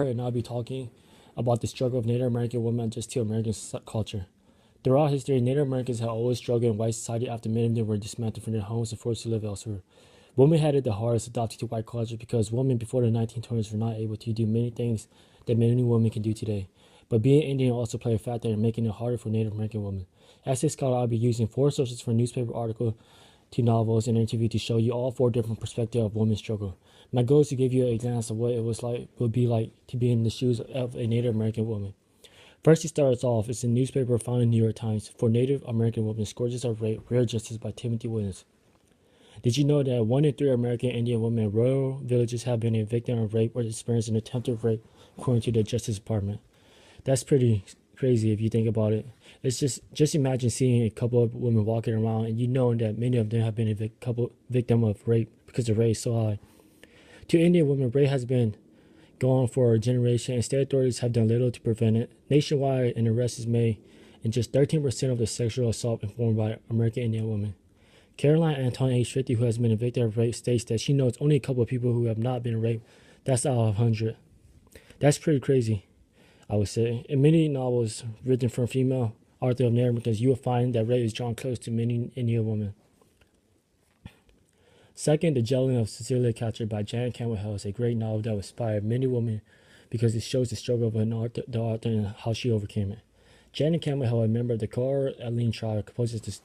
and I'll be talking about the struggle of Native American women just to American culture. Throughout history, Native Americans have always struggled in white society after many of them were dismantled from their homes and forced to live elsewhere. Women had it the hardest adopted to white culture because women before the 1920s were not able to do many things that many women can do today. But being Indian also played a factor in making it harder for Native American women. As a scholar, I'll be using 4 sources from newspaper articles to novels and interviews to show you all 4 different perspectives of women's struggle. My goal is to give you a glance of what it would be like to be in the shoes of a Native American woman. First, he starts off, it's a newspaper found in the New York Times. For Native American women, scourges of rape, rare justice by Timothy Williams. Did you know that 1 in 3 American Indian women in rural villages have been a victim of rape or experienced an attempted rape, according to the Justice Department? That's pretty crazy if you think about it. It's just imagine seeing a couple of women walking around and you know that many of them have been a victim of rape because the rate is so high. To Indian women, rape has been going on for a generation and state authorities have done little to prevent it. Nationwide, an arrest is made and just 13% of the sexual assault performed by American Indian women. Caroline Anton, age 50, who has been a victim of rape, states that she knows only a couple of people who have not been raped. That's out of 100. That's pretty crazy, I would say. In many novels written from female authors of Native Americans, you will find that rape is drawn close to many Indian women. Second, The Gelling of Cecilia Catcher by Janet Campbell Hill is a great novel that inspired many women because it shows the struggle of the author and how she overcame it. Janet Campbell Hill, a member of the Coeur d'Alene tribe, composes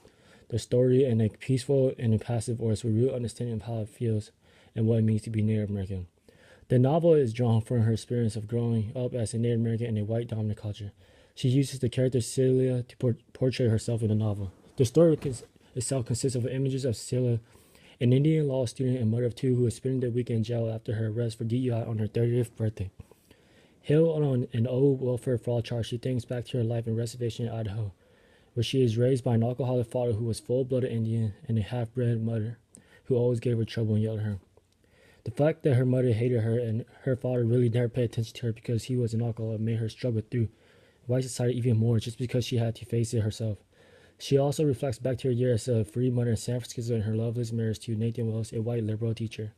the story in a peaceful and impassive voice with real understanding of how it feels and what it means to be Native American. The novel is drawn from her experience of growing up as a Native American in a white dominant culture. She uses the character Cecilia to portray herself in the novel. The story itself consists of images of Cecilia, an Indian law student and mother of 2 who is spending the weekend in jail after her arrest for DUI on her 30th birthday. Held on an old welfare fraud charge, she thinks back to her life in reservation in Idaho, where she is raised by an alcoholic father who was full-blooded Indian and a half-bred mother who always gave her trouble and yelled at her. The fact that her mother hated her and her father really never paid attention to her because he was an alcoholic made her struggle through white society even more just because she had to face it herself. She also reflects back to her years as a free mother in San Francisco and her loveless marriage to Nathan Wells, a white liberal teacher.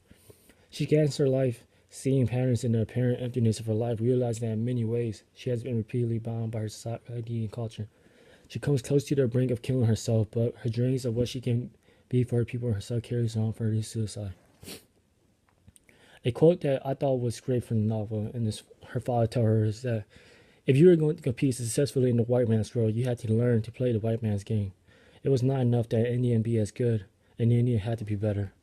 She scans her life, seeing patterns in the apparent emptiness of her life, realizing that in many ways she has been repeatedly bound by her society and culture. She comes close to the brink of killing herself, but her dreams of what she can be for her people and herself carries on for her suicide. A quote that I thought was great from the novel, and this her father told her, is that if you were going to compete successfully in the white man's world, you had to learn to play the white man's game. It was not enough that an Indian be as good, an Indian had to be better.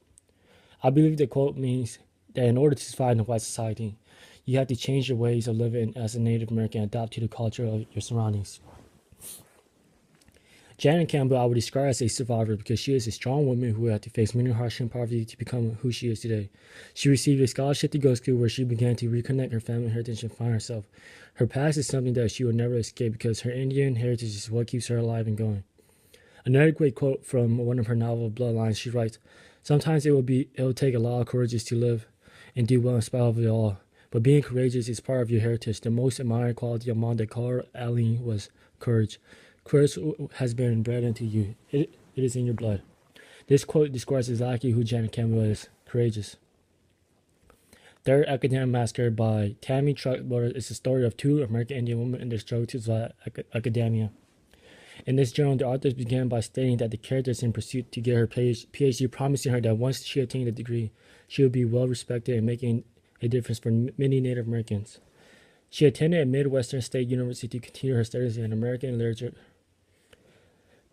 I believe the quote means that in order to survive in white society, you have to change your ways of living as a Native American and adapt to the culture of your surroundings. Janet Campbell I would describe as a survivor because she is a strong woman who had to face many hardship and poverty to become who she is today. She received a scholarship to go to school where she began to reconnect her family heritage and find herself. Her past is something that she will never escape because her Indian heritage is what keeps her alive and going. Another great quote from one of her novel Bloodlines, she writes, "Sometimes it will take a lot of courage to live and do well in spite of it all. But being courageous is part of your heritage. The most admired quality among the Coeur d'Alene was courage. Courage has been bred into you. It is in your blood." This quote describes exactly who Janet Campbell is, courageous. Third, Academic Massacre by Tammy Truckwater is the story of 2 American Indian women in their struggle to survive academia. In this journal, the authors began by stating that the character is in pursuit to get her PhD, promising her that once she attained the degree, she would be well respected and making a difference for many Native Americans. She attended a Midwestern State University to continue her studies in American literature.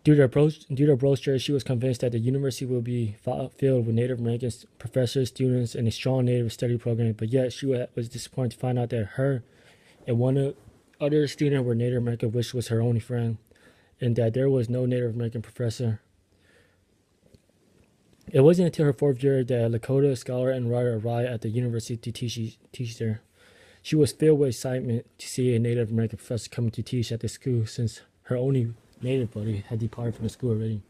Due to her brochure, she was convinced that the university will be filled with Native American professors, students, and a strong Native study program, but yet she was disappointed to find out that her and one other student were Native American, which was her only friend, and that there was no Native American professor. It wasn't until her 4th year that a Lakota scholar and writer arrived at the university to teach there. She was filled with excitement to see a Native American professor coming to teach at the school since her only Native buddy had departed from the school already.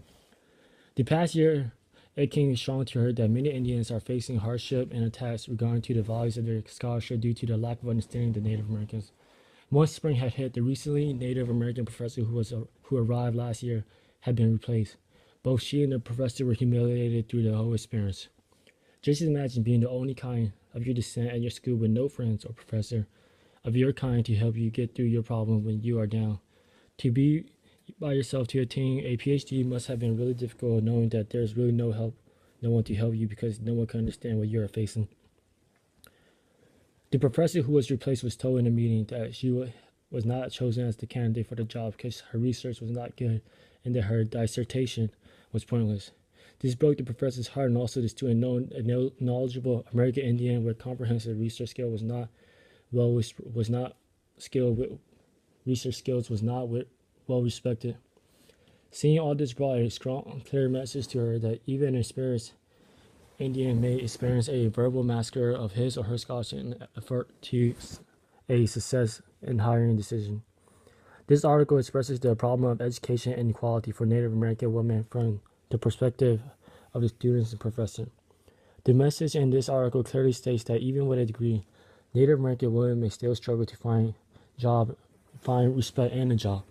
The past year, it came strong to her that many Indians are facing hardship and attacks regarding to the values of their scholarship due to the lack of understanding of the Native Americans. Once spring had hit, the recently Native American professor who arrived last year had been replaced. Both she and the professor were humiliated through the whole experience. Just imagine being the only kind of your descent at your school with no friends or professor. of your kind to help you get through your problem when you are down. To be by yourself to attain a PhD must have been really difficult, knowing that there's really no one to help you because no one can understand what you are facing. The professor who was replaced was told in a meeting that she was not chosen as the candidate for the job because her research was not good and that her dissertation was pointless. This broke the professor's heart, and also the student, a knowledgeable American Indian with comprehensive research skill, was not skilled with research skills, was not well respected. Seeing all this brought a strong, clear message to her that even an experienced Indian may experience a verbal massacre of his or her scholarship in effort to a success in hiring decision. This article expresses the problem of education inequality for Native American women from the perspective of the students and professor. The message in this article clearly states that even with a degree, Native American women may still struggle to find respect and a job.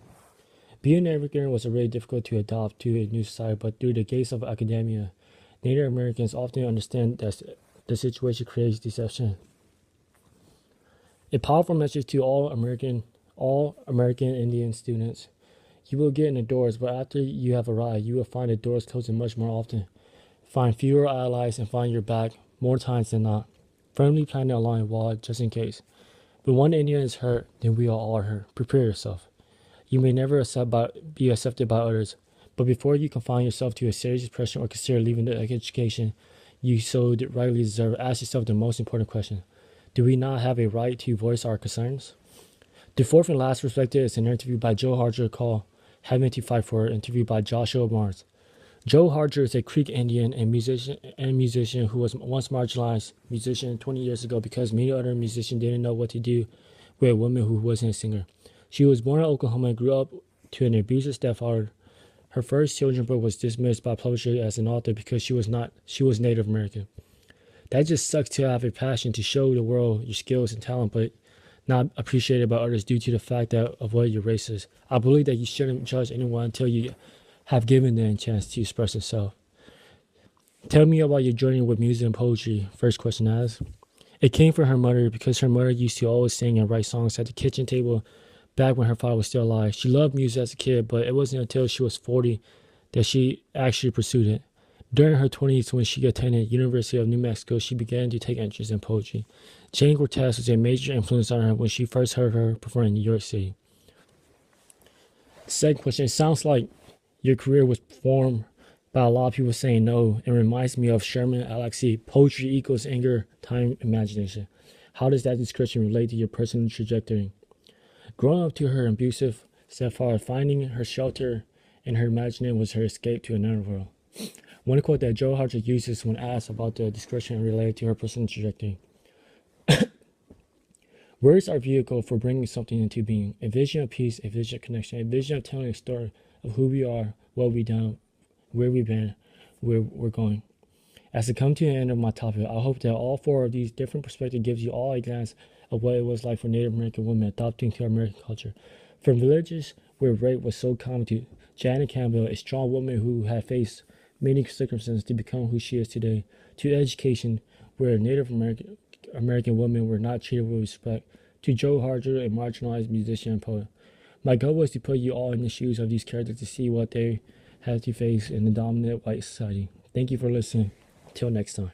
Being Native American was already difficult to adopt to a new society, but through the gaze of academia, Native Americans often understand that the situation creates deception. A powerful message to all American Indian students. You will get in the doors, but after you have arrived, you will find the doors closing much more often. Find fewer allies and find your back more times than not. Firmly plan a line wall just in case. When one Indian is hurt, then we are all hurt. Prepare yourself. You may never be accepted by others, but before you confine yourself to a serious depression or consider leaving the education you so rightly deserve, ask yourself the most important question. Do we not have a right to voice our concerns? The fourth and last perspective is an interview by Joe Harger called Having to Fight For It, interviewed by Joshua Mars. Joe Harger is a Creek Indian and musician who was once marginalized musician 20 years ago because many other musicians didn't know what to do with a woman who wasn't a singer. She was born in Oklahoma and grew up to an abusive stepfather. Her first children's book was dismissed by publisher as an author because she was Native American. That just sucks to have a passion to show the world your skills and talent, but not appreciated by others due to the fact of what your race is. I believe that you shouldn't judge anyone until you have given them a chance to express themselves. Tell me about your journey with music and poetry, first question asked. It came from her mother because her mother used to always sing and write songs at the kitchen table back when her father was still alive. She loved music as a kid, but it wasn't until she was 40 that she actually pursued it. During her 20s, when she attended University of New Mexico, she began to take interest in poetry. Jane Cortez was a major influence on her when she first heard her perform in New York City. Second question, it sounds like your career was formed by a lot of people saying no. It reminds me of Sherman Alexie, poetry equals anger, time, imagination. How does that description relate to your personal trajectory? Growing up to her abusive stepfather, finding her shelter in her imagination was her escape to another world. One quote that Joe Harger uses when asked about the description related to her personal trajectory. Words are vehicle for bringing something into being. A vision of peace, a vision of connection, a vision of telling a story of who we are, what we've done, where we've been, where we're going. As I come to the end of my topic, I hope that all four of these different perspectives gives you all a glance of what it was like for Native American women adopting to American culture. From villages where rape was so common to Janet Campbell, a strong woman who had faced many circumstances to become who she is today, to education where Native American women were not treated with respect, to Joe Harger, a marginalized musician and poet. My goal was to put you all in the shoes of these characters to see what they had to face in the dominant white society. Thank you for listening. Until next time.